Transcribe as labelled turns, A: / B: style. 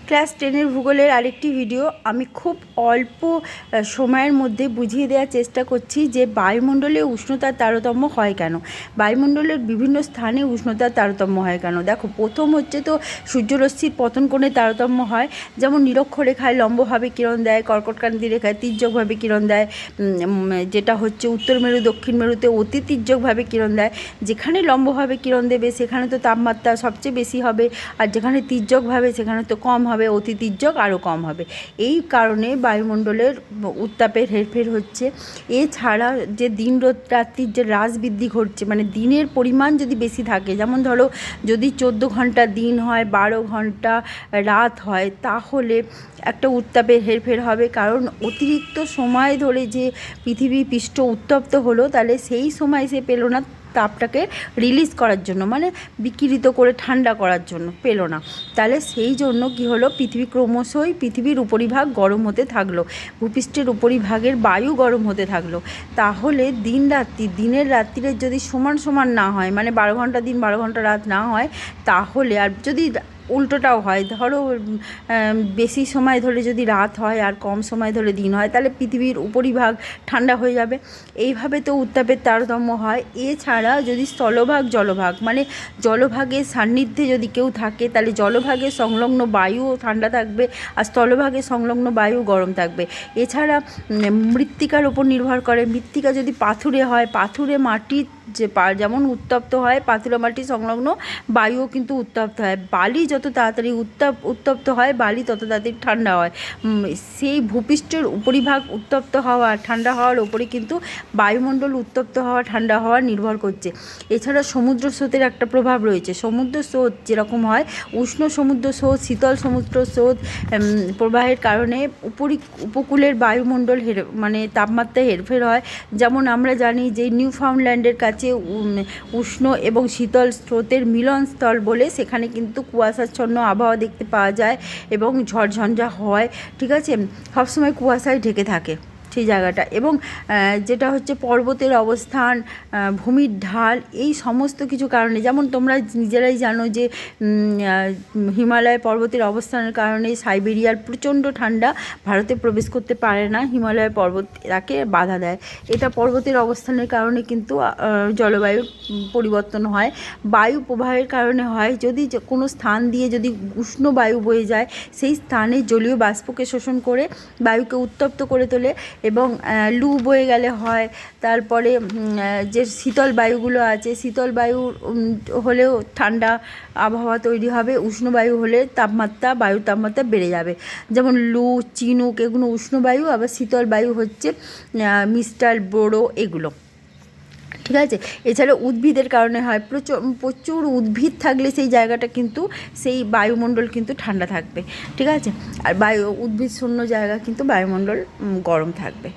A: Class 10-এর ভূগোলের আরেকটি video. আমি খুব অল্প সময়ের মধ্যে বুঝিয়ে দেওয়ার চেষ্টা করছি যে বায়ুমণ্ডলে উষ্ণতার তারতম্য হয় কেন, বায়ুমণ্ডলের বিভিন্ন স্থানে উষ্ণতার তারতম্য হয় কেন। দেখো, প্রথম হচ্ছে তো সূর্যরশ্মির পতন কোণে তারতম্য হয়। যেমন নিরক্ষরেখায় লম্বভাবে কিরণ দেয়, কর্কটক্রান্তি রেখায় তির্যকভাবে কিরণ দেয়, যেটা হচ্ছে উত্তর মেরু দক্ষিণ মেরুতে অতি তির্যকভাবে কিরণ দেয়। যেখানে লম্বভাবে কিরণ দেবে সেখানে তো তাপমাত্রা সবচেয়ে বেশি হবে, আর যেখানে তির্যকভাবে সেখানে তো কম হবে, অতি তির্যক আরও কম হবে। এই কারণে বায়ুমণ্ডলের উত্তাপের হেরফের হচ্ছে। এছাড়া যে দিন রাত্রির যে হ্রাস বৃদ্ধি ঘটছে, মানে দিনের পরিমাণ যদি বেশি থাকে, যেমন ধরো যদি 14 ঘন্টা দিন হয়, 12 ঘন্টা রাত হয়, তাহলে একটা উত্তাপের হেরফের হবে। কারণ অতিরিক্ত সময় ধরে যে পৃথিবী পৃষ্ঠ উত্তপ্ত হলো, তাহলে সেই সময় সে পেল না তাপটাকে রিলিজ করার জন্য, মানে বিকিরিত করে ঠান্ডা করার জন্য পেল না। তাহলে সেই জন্য কি হলো, পৃথিবী ক্রমশই পৃথিবীর উপরিভাগ গরম হতে থাকলো, ভূপৃষ্ঠের উপরিভাগের বায়ু গরম হতে থাকলো। তাহলে দিনের রাত্রির যদি সমান সমান না হয়, মানে 12 ঘন্টা দিন 12 ঘন্টা রাত না হয়, তাহলে আর যদি উল্টোটাও হয়, ধরো বেশি সময় ধরে যদি রাত হয় আর কম সময় ধরে দিন হয়, তাহলে পৃথিবীর উপরিভাগ ঠান্ডা হয়ে যাবে। এইভাবে তো উত্তাপের তারতম্য হয়। এছাড়া যদি স্থলভাগ জলভাগ, মানে জলভাগের সান্নিধ্যে যদি কেউ থাকে, তাহলে জলভাগের সংলগ্ন বায়ুও ঠান্ডা থাকবে আর স্থলভাগের সংলগ্ন বায়ু গরম থাকবে। এছাড়া মৃত্তিকার উপর নির্ভর করে। মৃত্তিকা যদি পাথুরে হয়, পাথুরে মাটির যেমন উত্তপ্ত হয়, পাথুরে মাটি সংলগ্ন বায়ুও কিন্তু উত্তপ্ত হয়। বালি যত তাড়াতাড়ি উত্তপ্ত হয়, বালি তত তাড়াতাড়ি ঠান্ডা হয়। সেই ভূপৃষ্ঠের উপরিভাগ উত্তপ্ত হওয়া ঠান্ডা হওয়ার ওপরে কিন্তু বায়ুমণ্ডল উত্তপ্ত হওয়া ঠান্ডা হওয়া নির্ভর করছে। এছাড়া সমুদ্র স্রোতের একটা প্রভাব রয়েছে। সমুদ্র স্রোত যেরকম হয়, উষ্ণ সমুদ্র স্রোত, শীতল সমুদ্র স্রোত প্রবাহের কারণে উপকূলের বায়ুমণ্ডল মানে তাপমাত্রায় হেরফের হয়। যেমন আমরা জানি যে নিউফাউন্ডল্যান্ডের কাছে উষ্ণ এবং শীতল স্রোতের মিলনস্থল বলে, সেখানে কিন্তু কুয়াশাচ্ছন্ন আবহাওয়া দেখতে পাওয়া যায় এবং ঝড়ঝঞ্ঝা হয়। ঠিক আছে, সবসময় কুয়াশায় ঢেকে থাকে সেই জায়গাটা। এবং যেটা হচ্ছে পর্বতের অবস্থান, ভূমির ঢাল, এই সমস্ত কিছু কারণে, যেমন তোমরা নিজেরাই জানো যে হিমালয় পর্বতের অবস্থানের কারণে সাইবেরিয়ার প্রচণ্ড ঠান্ডা ভারতে প্রবেশ করতে পারে না, হিমালয় পর্বত তাকে বাধা দেয়। এটা পর্বতের অবস্থানের কারণে কিন্তু জলবায়ুর পরিবর্তন হয়। বায়ু প্রবাহের কারণে হয়। যদি কোনো স্থান দিয়ে যদি উষ্ণ বায়ু বয়ে যায়, সেই স্থানে জলীয় বাষ্পকে শোষণ করে বায়ুকে উত্তপ্ত করে তোলে এবং লু বয়ে গেলে হয়। তারপরে যে শীতল বায়ুগুলো আছে, শীতল বায়ু হলেও ঠান্ডা আবহাওয়া তৈরি হবে, উষ্ণ বায়ু হলে বায়ুর তাপমাত্রা বেড়ে যাবে। যেমন লু, চিনুক, এগুলো উষ্ণ বায়ু, আবার শীতল বায়ু হচ্ছে মিস্টাল, বোরো, এগুলো। ঠিক আছে, এছাড়া উদ্ভিদের কারণে হয়। প্রচুর উদ্ভিদ থাকলে সেই জায়গাটা কিন্তু, সেই বায়ুমণ্ডল কিন্তু ঠান্ডা থাকবে। ঠিক আছে, আর উদ্ভিদ শূন্য জায়গা কিন্তু বায়ুমণ্ডল গরম থাকবে।